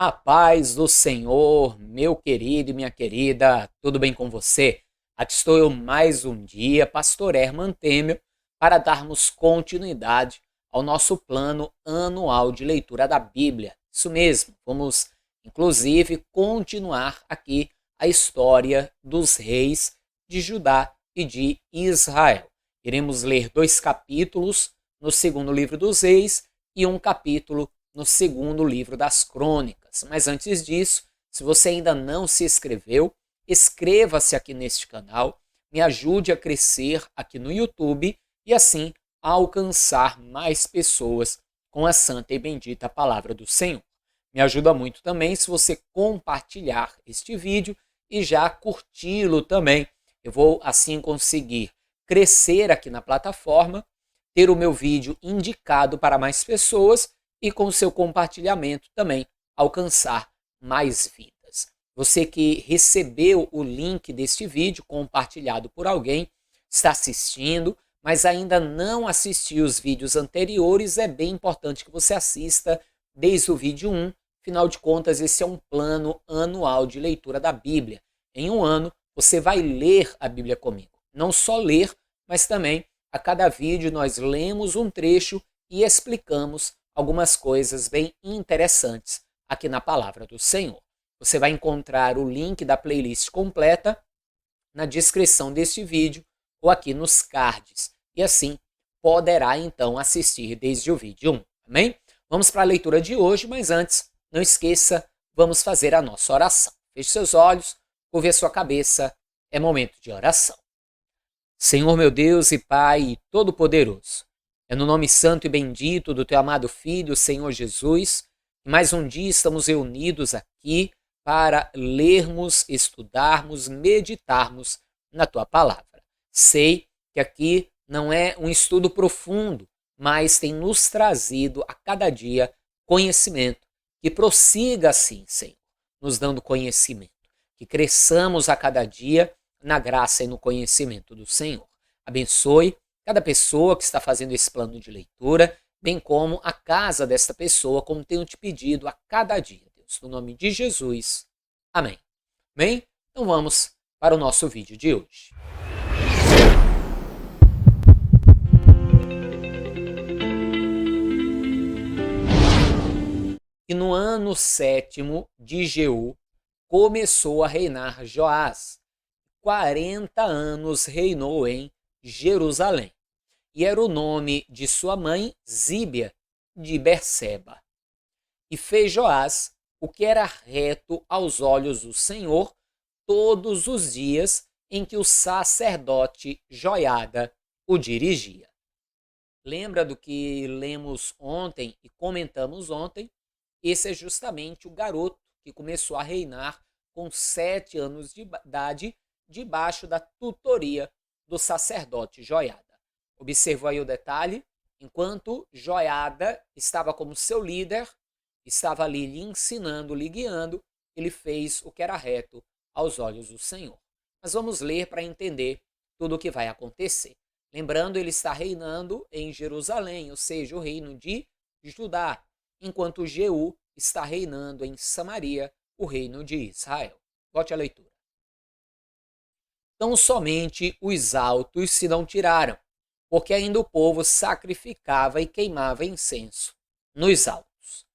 A paz do Senhor, meu querido e minha querida, tudo bem com você? Aqui estou eu mais um dia, Pastor Herman Temer, para darmos continuidade ao nosso plano anual de leitura da Bíblia. Isso mesmo, vamos inclusive continuar aqui a história dos reis de Judá e de Israel. Iremos ler 2 capítulos no segundo livro dos reis e um capítulo no segundo livro das crônicas. Mas antes disso, se você ainda não se inscreveu, inscreva-se aqui neste canal, me ajude a crescer aqui no YouTube e assim a alcançar mais pessoas com a santa e bendita palavra do Senhor. Me ajuda muito também se você compartilhar este vídeo e já curti-lo também. Eu vou assim conseguir crescer aqui na plataforma, ter o meu vídeo indicado para mais pessoas e com o seu compartilhamento também alcançar mais vidas. Você que recebeu o link deste vídeo compartilhado por alguém, está assistindo, mas ainda não assistiu os vídeos anteriores, é bem importante que você assista desde o vídeo 1. Afinal de contas, esse é um plano anual de leitura da Bíblia. Em um ano, você vai ler a Bíblia comigo. Não só ler, mas também a cada vídeo nós lemos um trecho e explicamos algumas coisas bem interessantes aqui na palavra do Senhor. Você vai encontrar o link da playlist completa na descrição deste vídeo ou aqui nos cards. E assim poderá então assistir desde o vídeo 1. Amém? Vamos para a leitura de hoje, mas antes, não esqueça, vamos fazer a nossa oração. Feche seus olhos, curve a sua cabeça, é momento de oração. Senhor meu Deus e Pai Todo-Poderoso, é no nome santo e bendito do teu amado Filho, Senhor Jesus, que mais um dia estamos reunidos aqui para lermos, estudarmos, meditarmos na tua palavra. Sei que aqui não é um estudo profundo, mas tem nos trazido a cada dia conhecimento. Que prossiga assim, Senhor, nos dando conhecimento. Que cresçamos a cada dia na graça e no conhecimento do Senhor. Abençoe cada pessoa que está fazendo esse plano de leitura, bem como a casa desta pessoa, como tenho te pedido a cada dia, Deus. No nome de Jesus. Amém. Amém? Então vamos para o nosso vídeo de hoje. E no ano 7º de Jeú, começou a reinar Joás. 40 anos reinou em Jerusalém. E era o nome de sua mãe, Zíbia, de Berseba. E fez Joás o que era reto aos olhos do Senhor todos os dias em que o sacerdote Joiada o dirigia. Lembra do que lemos ontem e comentamos ontem? Esse é justamente o garoto que começou a reinar com 7 anos de idade, debaixo da tutoria do sacerdote Joiada. Observou aí o detalhe? Enquanto Joiada estava como seu líder, estava ali lhe ensinando, lhe guiando, ele fez o que era reto aos olhos do Senhor. Mas vamos ler para entender tudo o que vai acontecer. Lembrando, ele está reinando em Jerusalém, ou seja, o reino de Judá, enquanto Jeú está reinando em Samaria, o reino de Israel. Volte à leitura. Então somente os altos se não tiraram, porque ainda o povo sacrificava e queimava incenso nos altos.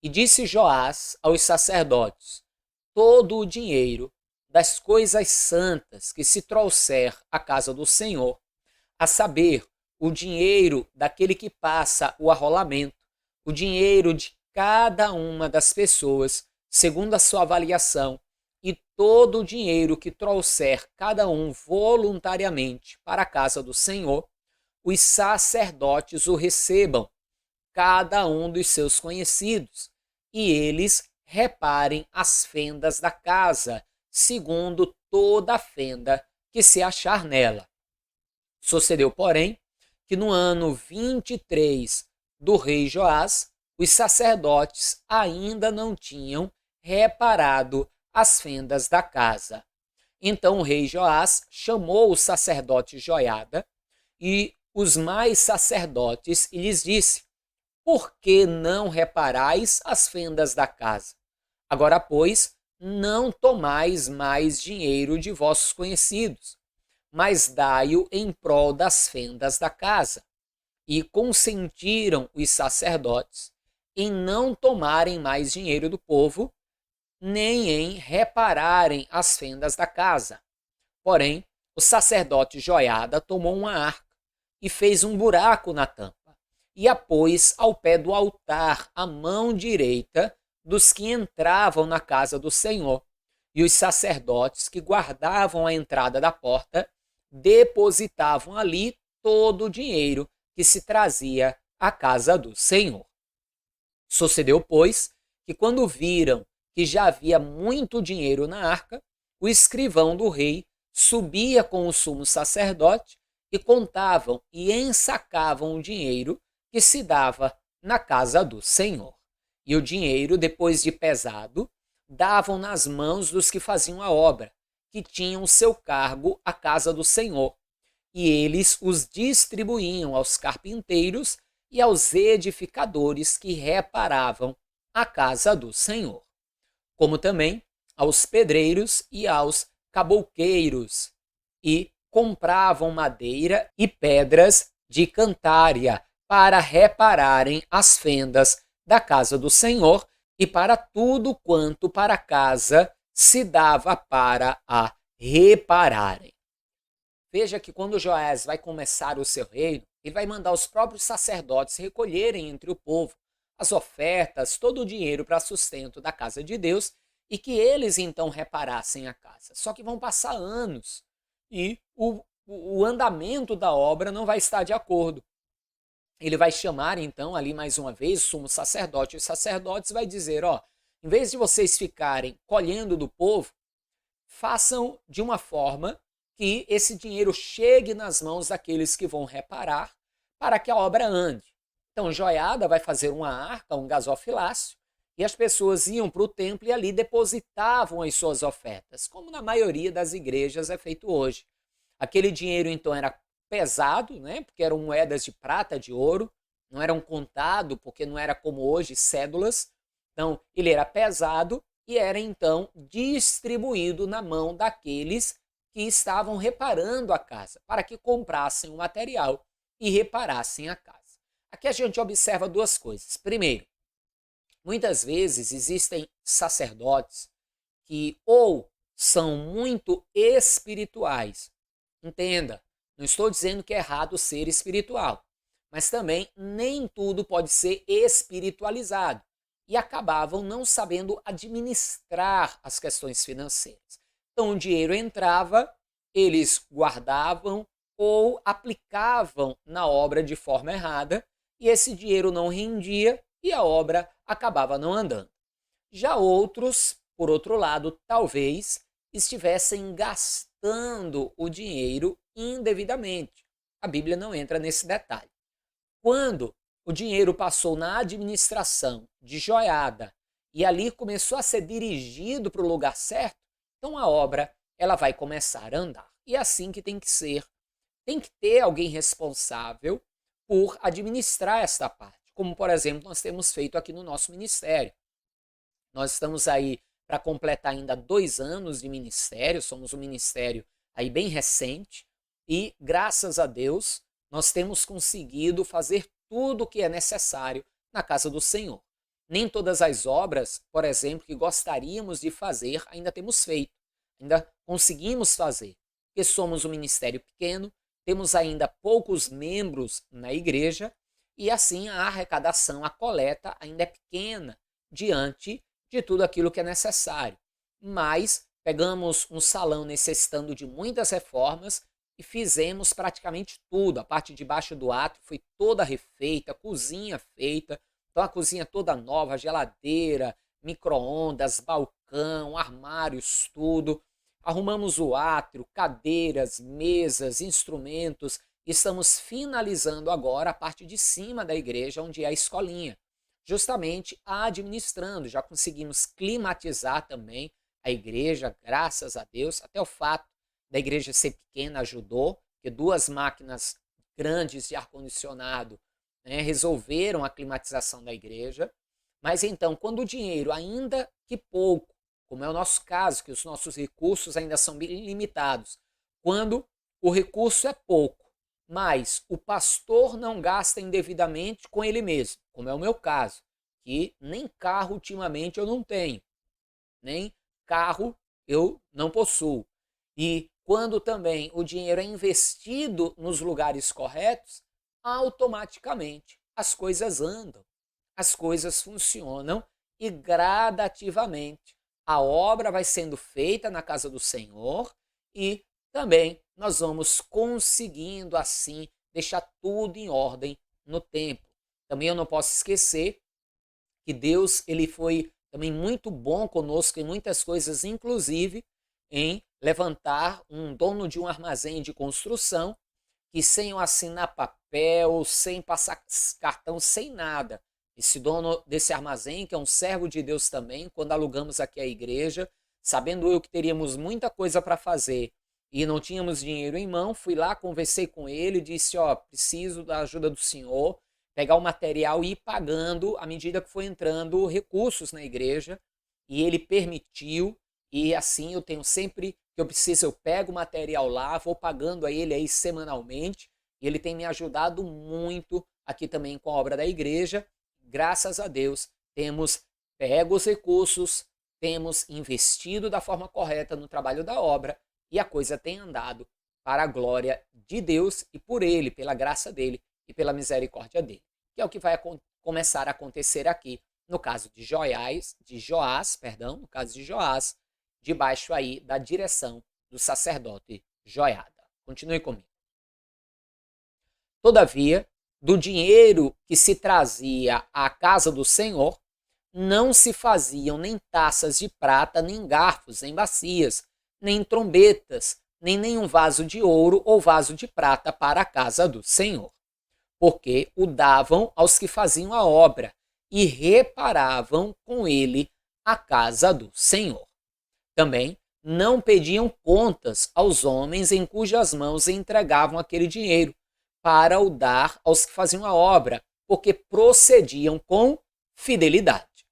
E disse Joás aos sacerdotes: todo o dinheiro das coisas santas que se trouxer à casa do Senhor, a saber, o dinheiro daquele que passa o arrolamento, o dinheiro de cada uma das pessoas, segundo a sua avaliação, e todo o dinheiro que trouxer cada um voluntariamente para a casa do Senhor, os sacerdotes o recebam, cada um dos seus conhecidos, e eles reparem as fendas da casa, segundo toda a fenda que se achar nela. Sucedeu, porém, que no ano 23 do rei Joás, os sacerdotes ainda não tinham reparado as fendas da casa. Então o rei Joás chamou o sacerdote Joiada e os mais sacerdotes e lhes disse: por que não reparais as fendas da casa? Agora, pois, não tomais mais dinheiro de vossos conhecidos, mas dai-o em prol das fendas da casa. E consentiram os sacerdotes em não tomarem mais dinheiro do povo, nem em repararem as fendas da casa. Porém, o sacerdote Joiada tomou uma arca e fez um buraco na tampa, e a pôs ao pé do altar, à mão direita dos que entravam na casa do Senhor. E os sacerdotes que guardavam a entrada da porta depositavam ali todo o dinheiro que se trazia à casa do Senhor. Sucedeu, pois, que quando viram que já havia muito dinheiro na arca, o escrivão do rei subia com o sumo sacerdote e contavam e ensacavam o dinheiro que se dava na casa do Senhor. E o dinheiro, depois de pesado, davam nas mãos dos que faziam a obra, que tinham seu cargo a casa do Senhor. E eles os distribuíam aos carpinteiros e aos edificadores que reparavam a casa do Senhor, como também aos pedreiros e aos cabouqueiros, e compravam madeira e pedras de cantária para repararem as fendas da casa do Senhor e para tudo quanto para a casa se dava para a repararem. Veja que quando Joás vai começar o seu reino, ele vai mandar os próprios sacerdotes recolherem entre o povo as ofertas, todo o dinheiro para sustento da casa de Deus e que eles então reparassem a casa. Só que vão passar anos e o andamento da obra não vai estar de acordo. Ele vai chamar então ali mais uma vez o sumo sacerdote e os sacerdotes vai dizer, em vez de vocês ficarem colhendo do povo, façam de uma forma que esse dinheiro chegue nas mãos daqueles que vão reparar para que a obra ande. Então, Joiada vai fazer uma arca, um gasofilácio, e as pessoas iam para o templo e ali depositavam as suas ofertas, como na maioria das igrejas é feito hoje. Aquele dinheiro, então, era pesado, né? Porque eram moedas de prata, de ouro, não eram contado, porque não era como hoje, cédulas. Então, ele era pesado e era, então, distribuído na mão daqueles que estavam reparando a casa, para que comprassem o material e reparassem a casa. Aqui a gente observa duas coisas. Primeiro, muitas vezes existem sacerdotes que ou são muito espirituais. Entenda, não estou dizendo que é errado ser espiritual, mas também nem tudo pode ser espiritualizado e acabavam não sabendo administrar as questões financeiras. Então o dinheiro entrava, eles guardavam ou aplicavam na obra de forma errada e esse dinheiro não rendia e a obra acabava não andando. Já outros, por outro lado, talvez estivessem gastando o dinheiro indevidamente. A Bíblia não entra nesse detalhe. Quando o dinheiro passou na administração de Joiada e ali começou a ser dirigido para o lugar certo, então a obra ela vai começar a andar. E é assim que tem que ser. Tem que ter alguém responsável por administrar esta parte, como por exemplo nós temos feito aqui no nosso ministério. Nós estamos aí para completar ainda 2 anos de ministério, somos um ministério aí bem recente e graças a Deus nós temos conseguido fazer tudo o que é necessário na casa do Senhor. Nem todas as obras, por exemplo, que gostaríamos de fazer, ainda temos feito, ainda conseguimos fazer, porque somos um ministério pequeno, temos ainda poucos membros na igreja e assim a arrecadação, a coleta ainda é pequena diante de tudo aquilo que é necessário. Mas pegamos um salão necessitando de muitas reformas e fizemos praticamente tudo. A parte de baixo do átrio foi toda refeita, a cozinha feita, então a cozinha toda nova, geladeira, micro-ondas, balcão, armários, tudo. Arrumamos o átrio, cadeiras, mesas, instrumentos. Estamos finalizando agora a parte de cima da igreja, onde é a escolinha. Justamente administrando, já conseguimos climatizar também a igreja, graças a Deus. Até o fato da igreja ser pequena ajudou, porque 2 máquinas grandes de ar-condicionado resolveram a climatização da igreja. Mas então, quando o dinheiro, ainda que pouco, como é o nosso caso, que os nossos recursos ainda são bem limitados, quando o recurso é pouco, mas o pastor não gasta indevidamente com ele mesmo, como é o meu caso, que nem carro ultimamente eu não tenho, nem carro eu não possuo. E quando também o dinheiro é investido nos lugares corretos, automaticamente as coisas andam, as coisas funcionam e gradativamente a obra vai sendo feita na casa do Senhor e também nós vamos conseguindo assim deixar tudo em ordem no templo. Também eu não posso esquecer que Deus ele foi também muito bom conosco em muitas coisas, inclusive em levantar um dono de um armazém de construção que sem eu assinar papel, sem passar cartão, sem nada. Esse dono desse armazém, que é um servo de Deus também, quando alugamos aqui a igreja, sabendo eu que teríamos muita coisa para fazer e não tínhamos dinheiro em mão, fui lá, conversei com ele, disse, ó, preciso da ajuda do senhor, pegar o material e ir pagando à medida que foi entrando recursos na igreja, e ele permitiu, e assim eu tenho sempre que eu preciso, eu pego o material lá, vou pagando a ele aí semanalmente, e ele tem me ajudado muito aqui também com a obra da igreja. Graças a Deus, temos pego os recursos, temos investido da forma correta no trabalho da obra, e a coisa tem andado para a glória de Deus e por ele, pela graça dele e pela misericórdia dele. Que é o que vai começar a acontecer aqui, no caso de Joás, no caso de Joás, debaixo aí da direção do sacerdote Joiada. Continue comigo. Todavia, do dinheiro que se trazia à casa do Senhor, não se faziam nem taças de prata, nem garfos, nem bacias, nem trombetas, nem nenhum vaso de ouro ou vaso de prata para a casa do Senhor, porque o davam aos que faziam a obra e reparavam com ele a casa do Senhor. Também não pediam contas aos homens em cujas mãos entregavam aquele dinheiro, para o dar aos que faziam a obra, porque procediam com fidelidade.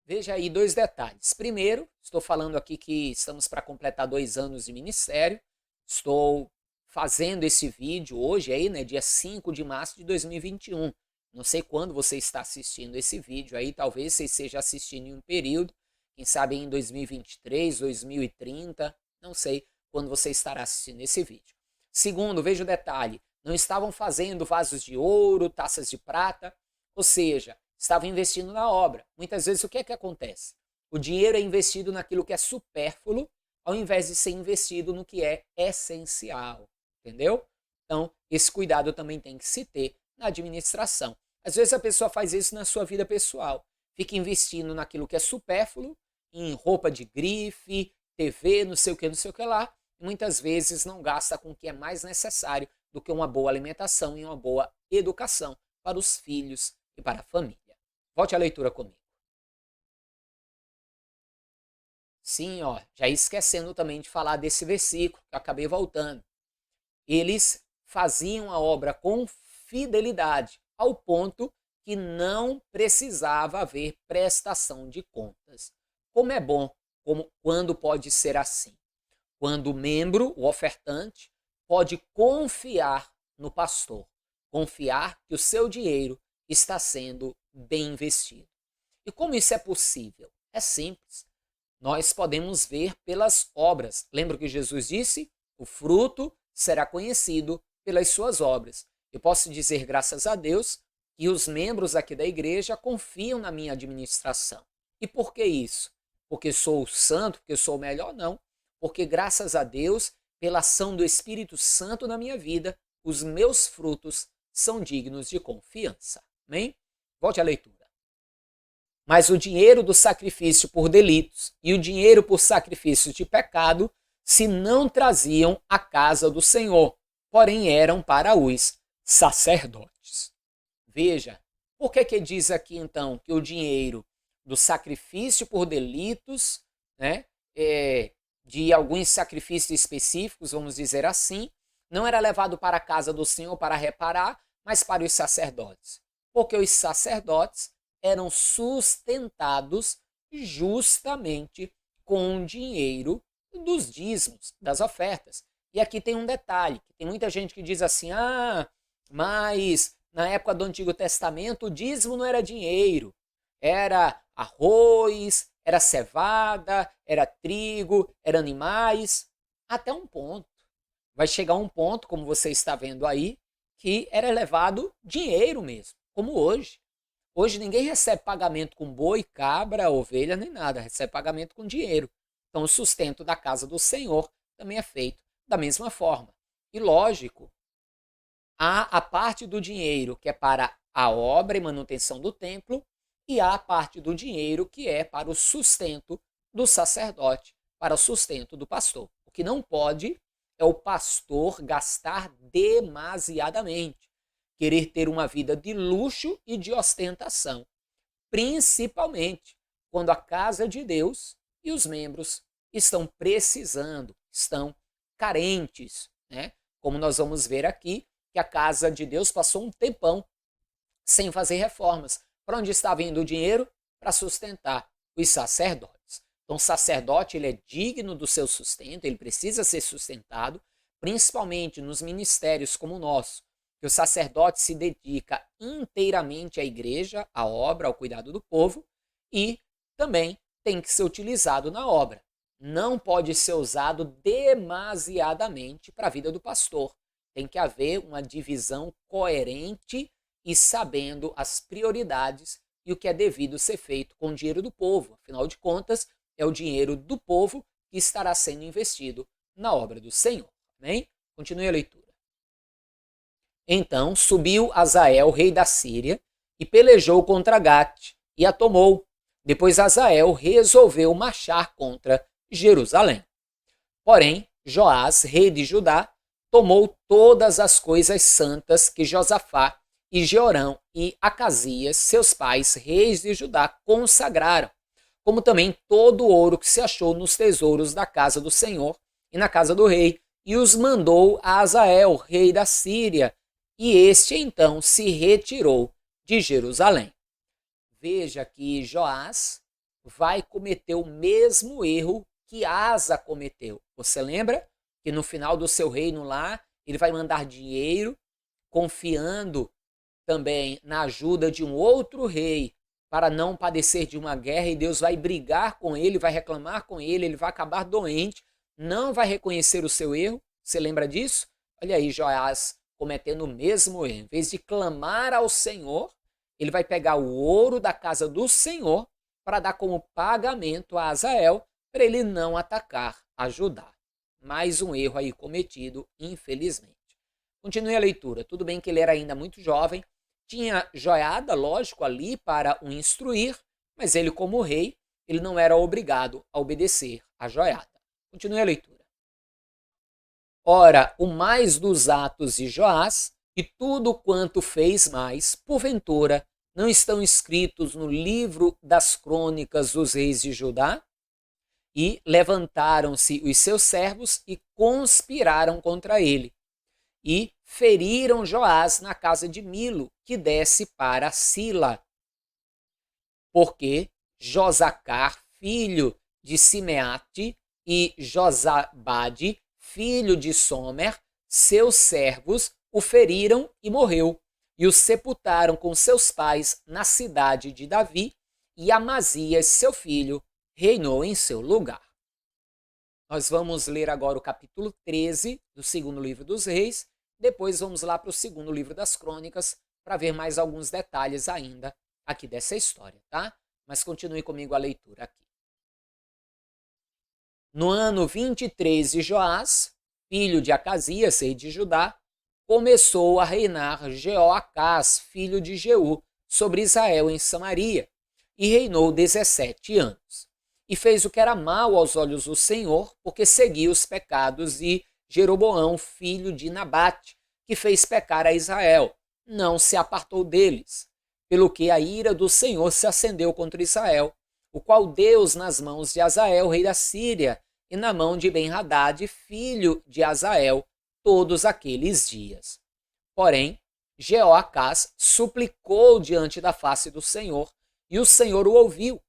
Veja aí dois detalhes. Primeiro, estou falando aqui que estamos para completar 2 anos de ministério. Estou fazendo esse vídeo hoje, aí, né, dia 5 de março de 2021. Não sei quando você está assistindo esse vídeo aí, talvez você esteja assistindo em um período, quem sabe em 2023, 2030, não sei quando você estará assistindo esse vídeo. Segundo, veja o detalhe, não estavam fazendo vasos de ouro, taças de prata, ou seja, estavam investindo na obra. Muitas vezes o que é que acontece? O dinheiro é investido naquilo que é supérfluo, ao invés de ser investido no que é essencial, entendeu? Então, esse cuidado também tem que se ter na administração. Às vezes a pessoa faz isso na sua vida pessoal, fica investindo naquilo que é supérfluo, em roupa de grife, TV, não sei o que lá, e muitas vezes não gasta com o que é mais necessário do que uma boa alimentação e uma boa educação para os filhos e para a família. Volte à leitura comigo. Sim, ó, já esquecendo também de falar desse versículo, que eu acabei voltando. Eles faziam a obra com fidelidade, ao ponto que não precisava haver prestação de contas. Como é bom, quando pode ser assim. Quando o membro, o ofertante, pode confiar no pastor, confiar que o seu dinheiro está sendo bem investido. E como isso é possível? É simples. Nós podemos ver pelas obras. Lembra que Jesus disse? O fruto será conhecido pelas suas obras. Eu posso dizer, graças a Deus, que os membros aqui da igreja confiam na minha administração. E por que isso? Porque sou santo, porque sou o melhor? Não. Porque graças a Deus, pela ação do Espírito Santo na minha vida, os meus frutos são dignos de confiança. Amém? Volte à leitura. Mas o dinheiro do sacrifício por delitos e o dinheiro por sacrifício de pecado se não traziam à casa do Senhor, porém eram para os sacerdotes. Veja, por que diz aqui então que o dinheiro do sacrifício por delitos, né, de alguns sacrifícios específicos, vamos dizer assim, não era levado para a casa do Senhor para reparar, mas para os sacerdotes? Porque os sacerdotes eram sustentados justamente com o dinheiro dos dízimos, das ofertas. E aqui tem um detalhe, tem muita gente que diz assim, mas na época do Antigo Testamento o dízimo não era dinheiro, era arroz, era cevada, era trigo, era animais, até um ponto. Vai chegar um ponto, como você está vendo aí, que era levado dinheiro mesmo, como hoje. Hoje ninguém recebe pagamento com boi, cabra, ovelha, nem nada, recebe pagamento com dinheiro. Então o sustento da casa do Senhor também é feito da mesma forma. E lógico, há a parte do dinheiro que é para a obra e manutenção do templo, e há a parte do dinheiro que é para o sustento do sacerdote, para o sustento do pastor. O que não pode é o pastor gastar demasiadamente, querer ter uma vida de luxo e de ostentação, principalmente quando a casa de Deus e os membros estão precisando, estão carentes, né? Como nós vamos ver aqui, que a casa de Deus passou um tempão sem fazer reformas. Para onde estava indo o dinheiro? Para sustentar os sacerdotes. Então, o sacerdote ele é digno do seu sustento, ele precisa ser sustentado, principalmente nos ministérios como o nosso, que o sacerdote se dedica inteiramente à igreja, à obra, ao cuidado do povo, e também tem que ser utilizado na obra. Não pode ser usado demasiadamente para a vida do pastor. Tem que haver uma divisão coerente e sabendo as prioridades e o que é devido ser feito com o dinheiro do povo. Afinal de contas, é o dinheiro do povo que estará sendo investido na obra do Senhor. Amém? Continue a leitura. Então subiu Azael, rei da Síria, e pelejou contra Gate, e a tomou. Depois Azael resolveu marchar contra Jerusalém. Porém, Joás, rei de Judá, tomou todas as coisas santas que Josafá e Jeorão e Acasias, seus pais, reis de Judá, consagraram, como também todo o ouro que se achou nos tesouros da casa do Senhor e na casa do rei, e os mandou a Azael, rei da Síria, e este então se retirou de Jerusalém. Veja que Joás vai cometer o mesmo erro que Asa cometeu. Você lembra que no final do seu reino lá, ele vai mandar dinheiro, confiando também na ajuda de um outro rei para não padecer de uma guerra, e Deus vai brigar com ele, vai reclamar com ele, ele vai acabar doente, não vai reconhecer o seu erro. Você lembra disso? Olha aí Joás cometendo o mesmo erro. Em vez de clamar ao Senhor, ele vai pegar o ouro da casa do Senhor para dar como pagamento a Azael, para ele não atacar a Judá. Mais um erro aí cometido, infelizmente. Continue a leitura. Tudo bem que ele era ainda muito jovem, tinha Joiada, lógico, ali para o instruir, mas ele, como rei, ele não era obrigado a obedecer a Joiada. Continue a leitura. Ora, o mais dos atos de Joás e tudo quanto fez mais, porventura, não estão escritos no livro das crônicas dos reis de Judá? E levantaram-se os seus servos e conspiraram contra ele, e feriram Joás na casa de Milo, que desce para Sila. Porque Josacar, filho de Simeate, e Josabade, filho de Somer, seus servos, o feriram e morreu, e o sepultaram com seus pais na cidade de Davi, e Amazias, seu filho, reinou em seu lugar. Nós vamos ler agora o capítulo 13 do segundo livro dos reis, depois vamos lá para o segundo livro das crônicas para ver mais alguns detalhes ainda aqui dessa história, tá? Mas continue comigo a leitura aqui. No ano 23 de Joás, filho de Acasias, rei de Judá, começou a reinar Jeoacás, filho de Jeú, sobre Israel em Samaria, e reinou 17 anos. E fez o que era mal aos olhos do Senhor, porque seguia os pecados de Jeroboão, filho de Nabate, que fez pecar a Israel. Não se apartou deles, pelo que a ira do Senhor se acendeu contra Israel, o qual deu nas mãos de Azael, rei da Síria, e na mão de Ben-Hadad, filho de Azael, todos aqueles dias. Porém, Jeoacás suplicou diante da face do Senhor, E o Senhor o ouviu,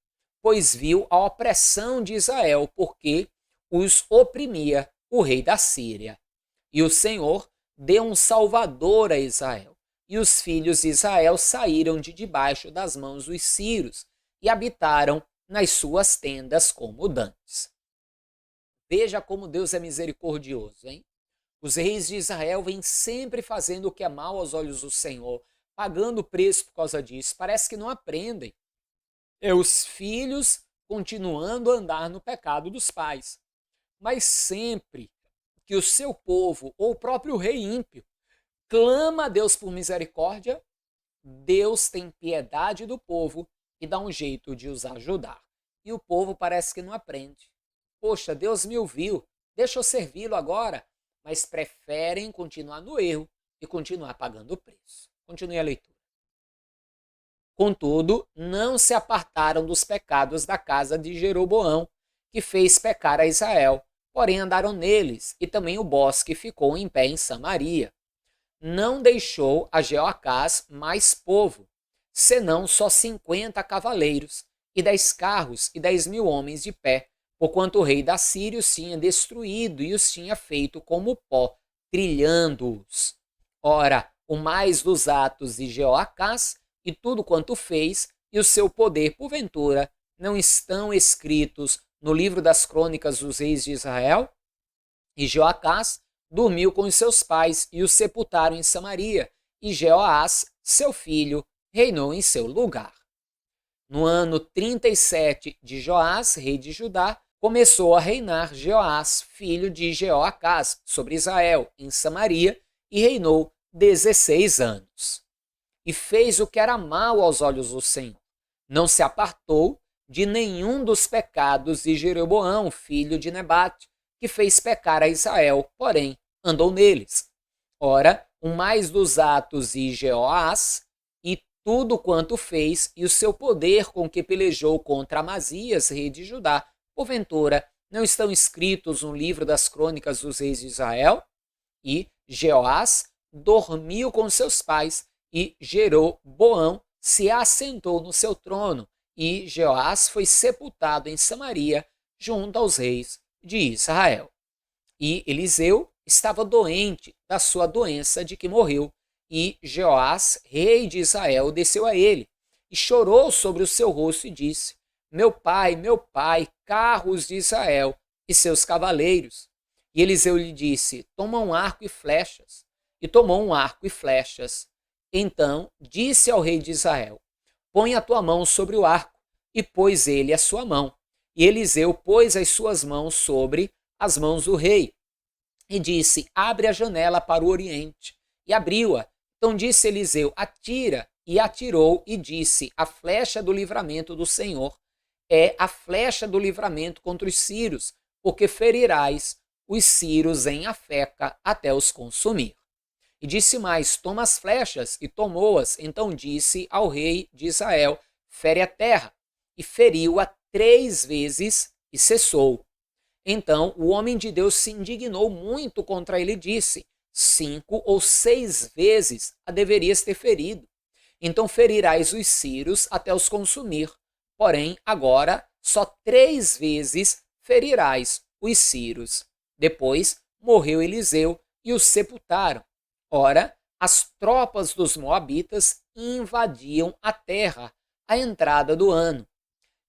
pois viu a opressão de Israel, porque os oprimia o rei da Síria. E o Senhor deu um salvador a Israel. E os filhos de Israel saíram de debaixo das mãos dos sírios e habitaram nas suas tendas como dantes. Veja como Deus é misericordioso, hein? Os reis de Israel vêm sempre fazendo o que é mal aos olhos do Senhor, pagando o preço por causa disso. Parece que não aprendem. É os filhos continuando a andar no pecado dos pais. Mas sempre que o seu povo, ou o próprio rei ímpio, clama a Deus por misericórdia, Deus tem piedade do povo e dá um jeito de os ajudar. E o povo parece que não aprende. Poxa, Deus me ouviu, deixa eu servi-lo agora, mas preferem continuar no erro e continuar pagando o preço. Continue a leitura. Contudo, não se apartaram dos pecados da casa de Jeroboão, que fez pecar a Israel, porém andaram neles, e também o bosque ficou em pé em Samaria. Não deixou a Jeoacás mais povo, senão só 50 cavaleiros, e 10 carros e 10.000 homens de pé, porquanto o rei da Síria os tinha destruído e os tinha feito como pó, trilhando-os. Ora, o mais dos atos de Jeoacás e tudo quanto fez, e o seu poder, porventura, não estão escritos no livro das crônicas dos reis de Israel? E Jeoacás dormiu com os seus pais e os sepultaram em Samaria, e Jeoás, seu filho, reinou em seu lugar. No ano 37 de Joás, rei de Judá, começou a reinar Jeoás, filho de Jeoacás, sobre Israel, em Samaria, e reinou 16 anos. E fez o que era mal aos olhos do Senhor. Não se apartou de nenhum dos pecados de Jeroboão, filho de Nebate, que fez pecar a Israel, porém andou neles. Ora, o mais dos atos de Jeoás, e tudo quanto fez, e o seu poder com que pelejou contra Amazias, rei de Judá, porventura, não estão escritos no livro das crônicas dos reis de Israel? E Jeoás dormiu com seus pais, e Jeroboão se assentou no seu trono, e Jeoás foi sepultado em Samaria, junto aos reis de Israel. E Eliseu estava doente da sua doença de que morreu, e Jeoás, rei de Israel, desceu a ele, e chorou sobre o seu rosto e disse: meu pai, carros de Israel e seus cavaleiros. E Eliseu lhe disse: toma um arco e flechas. E tomou um arco e flechas. Então disse ao rei de Israel: põe a tua mão sobre o arco. E pôs ele a sua mão. E Eliseu pôs as suas mãos sobre as mãos do rei. E disse: abre a janela para o oriente. E abriu-a. Então disse Eliseu: atira. E atirou e disse: a flecha do livramento do Senhor é a flecha do livramento contra os sírios, porque ferirás os sírios em Afeca até os consumir. E disse mais: toma as flechas, e tomou-as. Então disse ao rei de Israel: fere a terra. E feriu-a 3 vezes e cessou. Então o homem de Deus se indignou muito contra ele e disse: 5 ou 6 vezes a deverias ter ferido. Então ferirás os sírios até os consumir. Porém, agora só 3 vezes ferirás os sírios. Depois morreu Eliseu e o sepultaram. Ora, as tropas dos moabitas invadiam a terra à entrada do ano.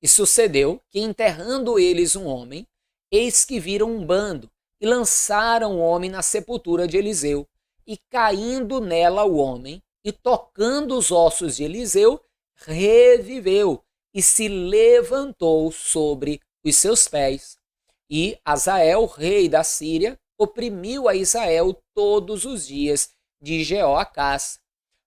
E sucedeu que, enterrando eles um homem, eis que viram um bando e lançaram o homem na sepultura de Eliseu. E caindo nela o homem e tocando os ossos de Eliseu, reviveu e se levantou sobre os seus pés. E Hazael, rei da Síria, oprimiu a Israel todos os dias de Jeoacás.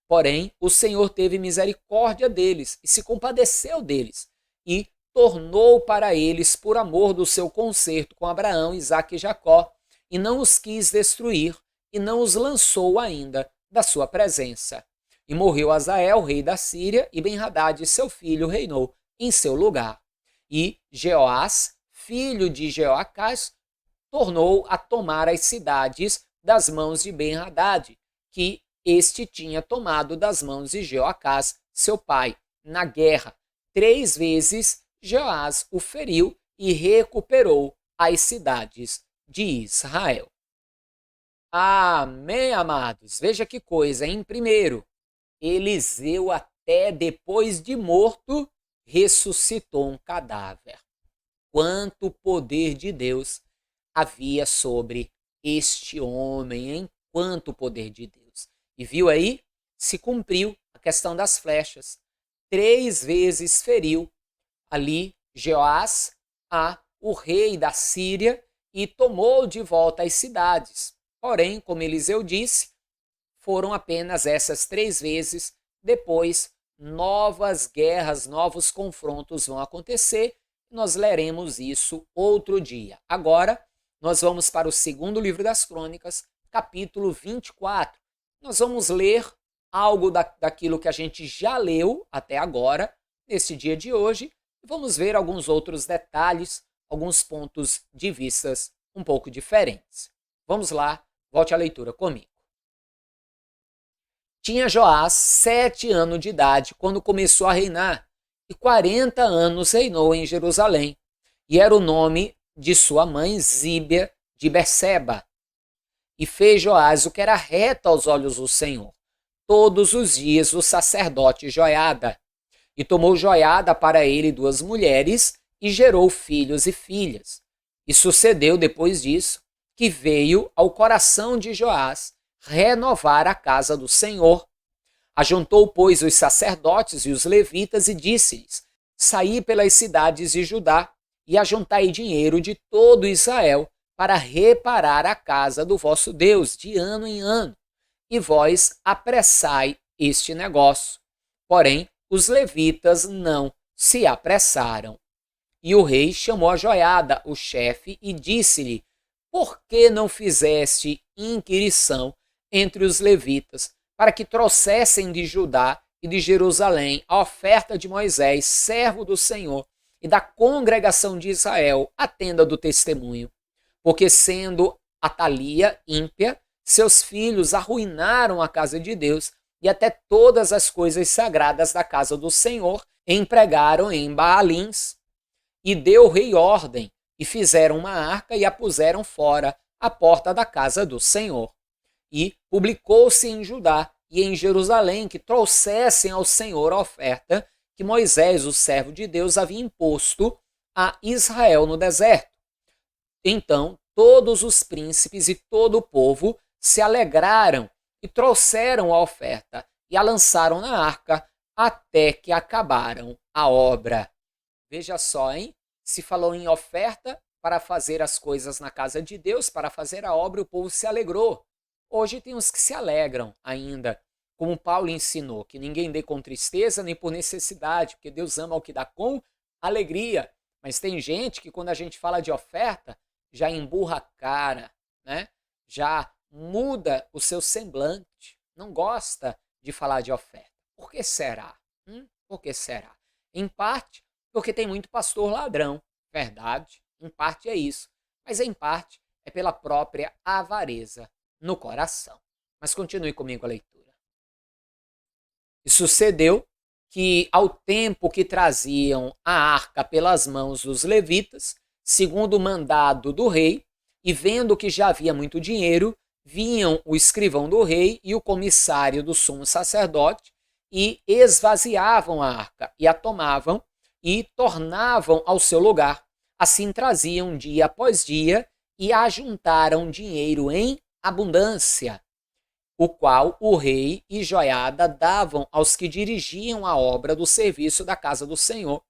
Porém, o Senhor teve misericórdia deles e se compadeceu deles, e tornou para eles por amor do seu concerto com Abraão, Isaque e Jacó, e não os quis destruir, e não os lançou ainda da sua presença. E morreu Hazael, rei da Síria, e Ben-Hadad, seu filho, reinou em seu lugar. E Jeoás, filho de Jeoacás, tornou a tomar as cidades das mãos de Ben-Hadad, que este tinha tomado das mãos de Jeoacás, seu pai, na guerra, 3 vezes Joás o feriu e recuperou as cidades de Israel. Amém, amados? Veja que coisa, hein? Primeiro, Eliseu, até depois de morto, ressuscitou um cadáver. Quanto poder de Deus havia sobre este homem, hein? Quanto poder de Deus. E viu aí? Se cumpriu a questão das flechas. 3 vezes feriu ali Joás, o rei da Síria, e tomou de volta as cidades. Porém, como Eliseu disse, foram apenas essas 3 vezes. Depois, novas guerras, novos confrontos vão acontecer. Nós leremos isso outro dia. Agora, nós vamos para o segundo livro das Crônicas, capítulo 24. Nós vamos ler algo daquilo que a gente já leu até agora, nesse dia de hoje, e vamos ver alguns outros detalhes, alguns pontos de vistas um pouco diferentes. Vamos lá, volte à leitura comigo. Tinha Joás 7 anos de idade quando começou a reinar, e 40 anos reinou em Jerusalém, e era o nome de sua mãe Zíbia de Berseba. E fez Joás o que era reto aos olhos do Senhor, todos os dias o sacerdote Joiada. E tomou Joiada para ele 2 mulheres, e gerou filhos e filhas. E sucedeu depois disso, que veio ao coração de Joás renovar a casa do Senhor. Ajuntou, pois, os sacerdotes e os levitas e disse-lhes: saí pelas cidades de Judá e ajuntai dinheiro de todo Israel para reparar a casa do vosso Deus de ano em ano, e vós apressai este negócio. Porém, os levitas não se apressaram. E o rei chamou a Joiada, o chefe, e disse-lhe: por que não fizeste inquirição entre os levitas, para que trouxessem de Judá e de Jerusalém a oferta de Moisés, servo do Senhor, e da congregação de Israel, a tenda do testemunho? Porque, sendo Atalia ímpia, seus filhos arruinaram a casa de Deus, e até todas as coisas sagradas da casa do Senhor empregaram em Baalins. E deu o rei ordem, e fizeram uma arca e a puseram fora, à porta da casa do Senhor. E publicou-se em Judá e em Jerusalém que trouxessem ao Senhor a oferta que Moisés, o servo de Deus, havia imposto a Israel no deserto. Então todos os príncipes e todo o povo se alegraram e trouxeram a oferta e a lançaram na arca até que acabaram a obra. Veja só, hein? Se falou em oferta para fazer as coisas na casa de Deus, para fazer a obra, o povo se alegrou. Hoje tem os que se alegram ainda, como Paulo ensinou, que ninguém dê com tristeza nem por necessidade, porque Deus ama o que dá com alegria. Mas tem gente que quando a gente fala de oferta, já emburra a cara, né? Já muda o seu semblante, não gosta de falar de oferta. Por que será? Por que será? Em parte, porque tem muito pastor ladrão, verdade, em parte é isso, mas em parte é pela própria avareza no coração. Mas continue comigo a leitura. E sucedeu que, ao tempo que traziam a arca pelas mãos dos levitas, segundo o mandado do rei, e vendo que já havia muito dinheiro, vinham o escrivão do rei e o comissário do sumo sacerdote e esvaziavam a arca e a tomavam e tornavam ao seu lugar. Assim traziam dia após dia e ajuntaram dinheiro em abundância, o qual o rei e Joiada davam aos que dirigiam a obra do serviço da casa do Senhor,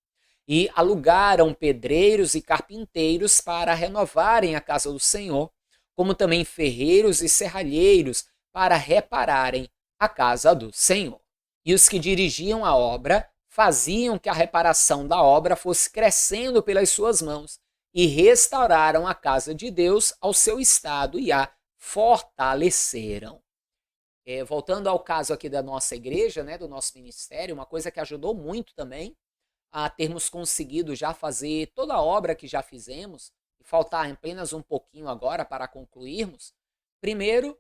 e alugaram pedreiros e carpinteiros para renovarem a casa do Senhor, como também ferreiros e serralheiros para repararem a casa do Senhor. E os que dirigiam a obra faziam que a reparação da obra fosse crescendo pelas suas mãos, e restauraram a casa de Deus ao seu estado e a fortaleceram. Voltando ao caso aqui da nossa igreja, né, do nosso ministério, uma coisa que ajudou muito também a termos conseguido já fazer toda a obra que já fizemos, e faltar apenas um pouquinho agora para concluirmos. Primeiro,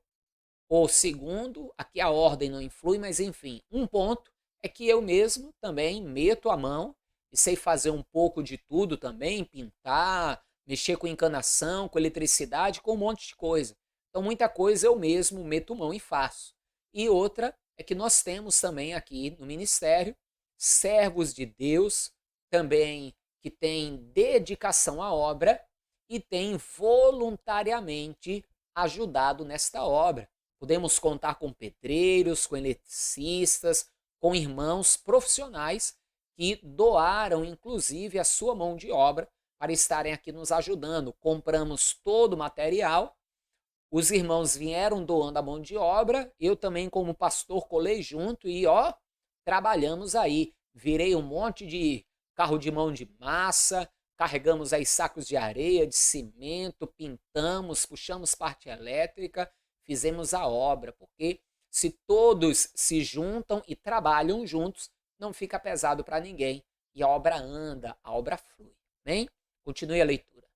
ou segundo, aqui a ordem não influi, mas enfim, um ponto é que eu mesmo também meto a mão e sei fazer um pouco de tudo também, pintar, mexer com encanação, com eletricidade, com um monte de coisa. Então, muita coisa eu mesmo meto mão e faço. E outra é que nós temos também aqui no ministério servos de Deus, também que têm dedicação à obra e têm voluntariamente ajudado nesta obra. Podemos contar com pedreiros, com eletricistas, com irmãos profissionais que doaram, inclusive, a sua mão de obra para estarem aqui nos ajudando. Compramos todo o material, os irmãos vieram doando a mão de obra, eu também, como pastor, colei junto e, trabalhamos aí. Virei um monte de carro de mão de massa, carregamos aí sacos de areia, de cimento, pintamos, puxamos parte elétrica, fizemos a obra, porque se todos se juntam e trabalham juntos, não fica pesado para ninguém e a obra anda, a obra flui. Bem? Continue a leitura.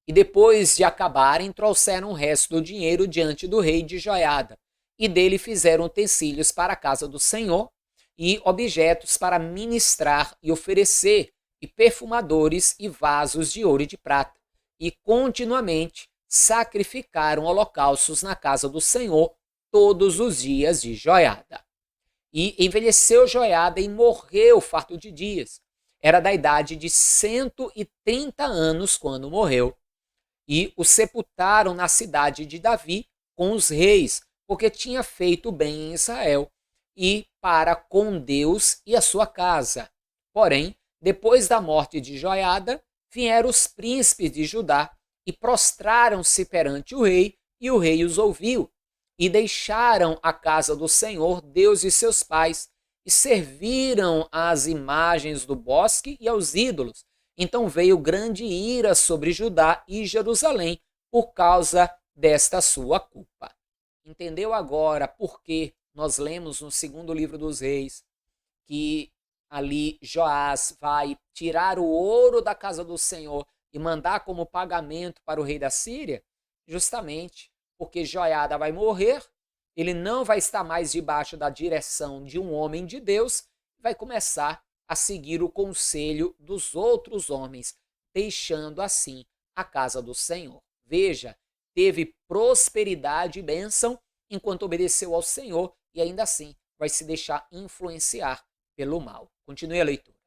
E depois de acabarem, trouxeram o resto do dinheiro diante do rei de Joiada, e dele fizeram utensílios para a casa do Senhor, e objetos para ministrar e oferecer, e perfumadores e vasos de ouro e de prata, e continuamente sacrificaram holocaustos na casa do Senhor todos os dias de Joiada. E envelheceu Joiada e morreu farto de dias. Era da idade de 130 anos quando morreu. E o sepultaram na cidade de Davi com os reis, porque tinha feito bem em Israel, e para com Deus e a sua casa. Porém, depois da morte de Joiada, vieram os príncipes de Judá e prostraram-se perante o rei, e o rei os ouviu. E deixaram a casa do Senhor, Deus de seus pais, e serviram às imagens do bosque e aos ídolos. Então veio grande ira sobre Judá e Jerusalém por causa desta sua culpa. Entendeu agora por que nós lemos no segundo livro dos reis que ali Joás vai tirar o ouro da casa do Senhor e mandar como pagamento para o rei da Síria? Justamente porque Joiada vai morrer, ele não vai estar mais debaixo da direção de um homem de Deus, vai começar a seguir o conselho dos outros homens, deixando assim a casa do Senhor. Veja, teve prosperidade e bênção enquanto obedeceu ao Senhor e ainda assim vai se deixar influenciar pelo mal. Continue a leitura.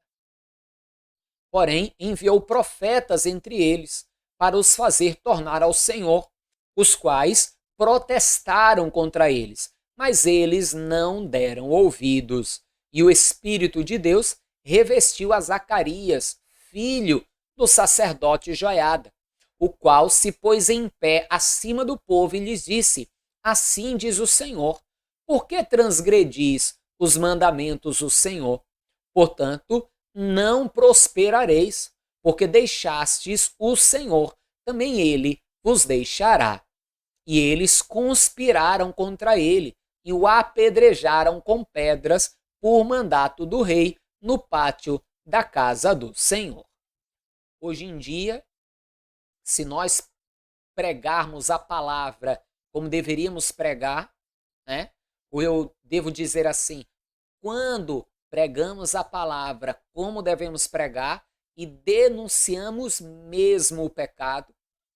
Porém, enviou profetas entre eles para os fazer tornar ao Senhor, os quais protestaram contra eles, mas eles não deram ouvidos. E o Espírito de Deus revestiu a Zacarias, filho do sacerdote Joiada, o qual se pôs em pé acima do povo e lhes disse: assim diz o Senhor, por que transgredis os mandamentos do Senhor? Portanto, não prosperareis, porque deixastes o Senhor, também ele vos deixará. E eles conspiraram contra ele e o apedrejaram com pedras por mandato do rei no pátio da casa do Senhor. Hoje em dia, se nós pregarmos a palavra como deveríamos pregar, né? Ou eu devo dizer assim, quando pregamos a palavra como devemos pregar e denunciamos mesmo o pecado,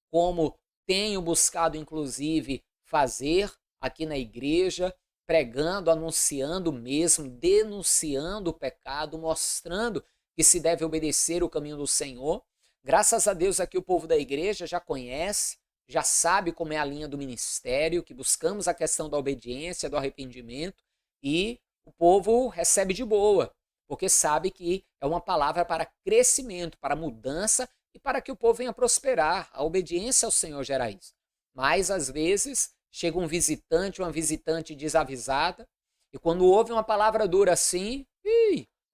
como tenho buscado inclusive fazer aqui na igreja, pregando, anunciando mesmo, denunciando o pecado, mostrando que se deve obedecer o caminho do Senhor. Graças a Deus aqui o povo da igreja já conhece, já sabe como é a linha do ministério, que buscamos a questão da obediência, do arrependimento, e o povo recebe de boa, porque sabe que é uma palavra para crescimento, para mudança e para que o povo venha prosperar. A obediência ao Senhor gera isso. Mas, às vezes, chega um visitante, uma visitante desavisada, e quando ouve uma palavra dura assim,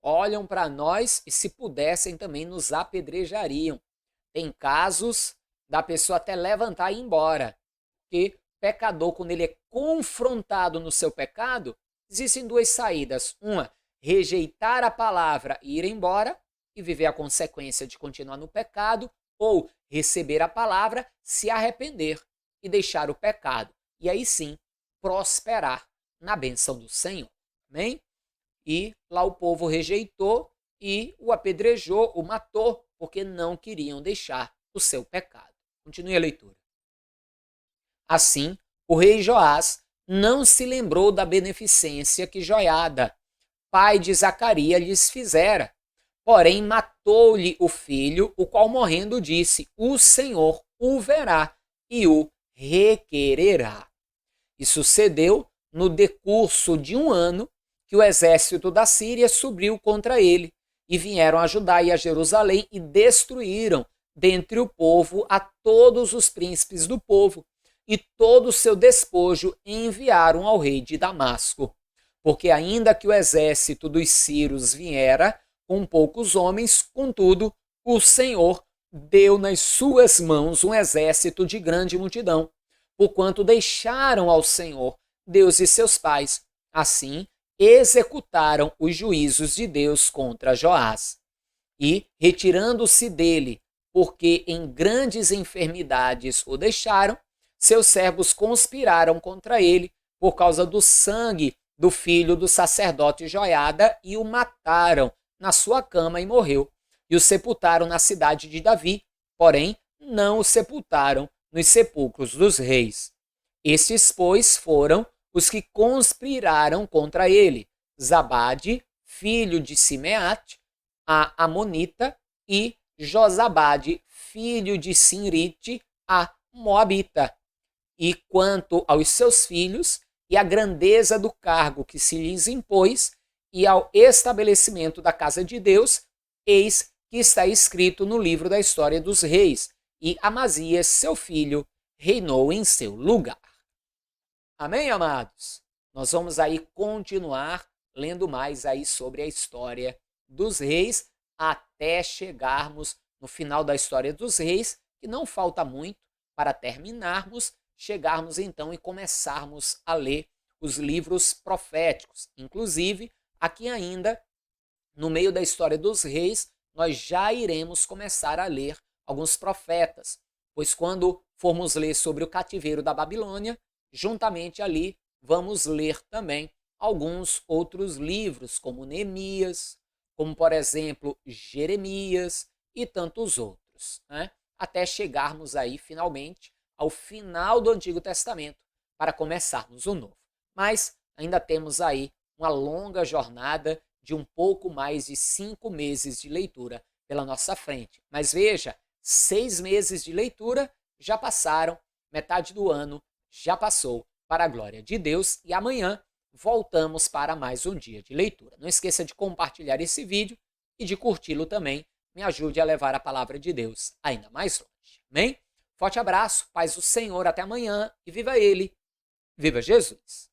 olham para nós e, se pudessem, também nos apedrejariam. Tem casos da pessoa até levantar e ir embora. Porque pecador, quando ele é confrontado no seu pecado, existem duas saídas. Uma, rejeitar a palavra e ir embora e viver a consequência de continuar no pecado, ou receber a palavra, se arrepender e deixar o pecado. E aí sim, prosperar na bênção do Senhor. Amém? E lá o povo rejeitou e o apedrejou, o matou, porque não queriam deixar o seu pecado. Continue a leitura. Assim, o rei Joás não se lembrou da beneficência que Joiada, pai de Zacarias, lhes fizera. Porém, matou-lhe o filho, o qual morrendo disse: o Senhor o verá e o requererá. E sucedeu no decurso de 1 ano que o exército da Síria subiu contra ele, e vieram a Judá e a Jerusalém e destruíram dentre o povo a todos os príncipes do povo, e todo o seu despojo enviaram ao rei de Damasco. Porque ainda que o exército dos sírios viera com poucos homens, contudo, o Senhor deu nas suas mãos um exército de grande multidão, porquanto deixaram ao Senhor, Deus de seus pais. Assim, executaram os juízos de Deus contra Joás. E, retirando-se dele, porque em grandes enfermidades o deixaram, seus servos conspiraram contra ele por causa do sangue do filho do sacerdote Joiada e o mataram na sua cama e morreu. E o sepultaram na cidade de Davi, porém não o sepultaram nos sepulcros dos reis. Estes, pois, foram os que conspiraram contra ele: Zabade, filho de Simeate, a Amonita, e Josabade, filho de Sinrite, a Moabita. E quanto aos seus filhos, e à grandeza do cargo que se lhes impôs, e ao estabelecimento da casa de Deus, eis que está escrito no livro da história dos reis, e Amazias, seu filho, reinou em seu lugar. Amém, amados? Nós vamos aí continuar lendo mais aí sobre a história dos reis, até chegarmos no final da história dos reis, que não falta muito para terminarmos, chegarmos então e começarmos a ler os livros proféticos. Inclusive, aqui ainda, no meio da história dos reis, nós já iremos começar a ler alguns profetas, pois quando formos ler sobre o cativeiro da Babilônia, juntamente ali vamos ler também alguns outros livros, como Neemias, como por exemplo Jeremias e tantos outros, né? Até chegarmos aí finalmente ao final do Antigo Testamento para começarmos o Novo. Mas ainda temos aí uma longa jornada de um pouco mais de 5 meses de leitura pela nossa frente. Mas veja, 6 meses de leitura já passaram, metade do ano já passou, para a glória de Deus, e amanhã voltamos para mais um dia de leitura. Não esqueça de compartilhar esse vídeo e de curti-lo também. Me ajude a levar a palavra de Deus ainda mais longe. Amém? Forte abraço, paz do Senhor, até amanhã e viva Ele, viva Jesus!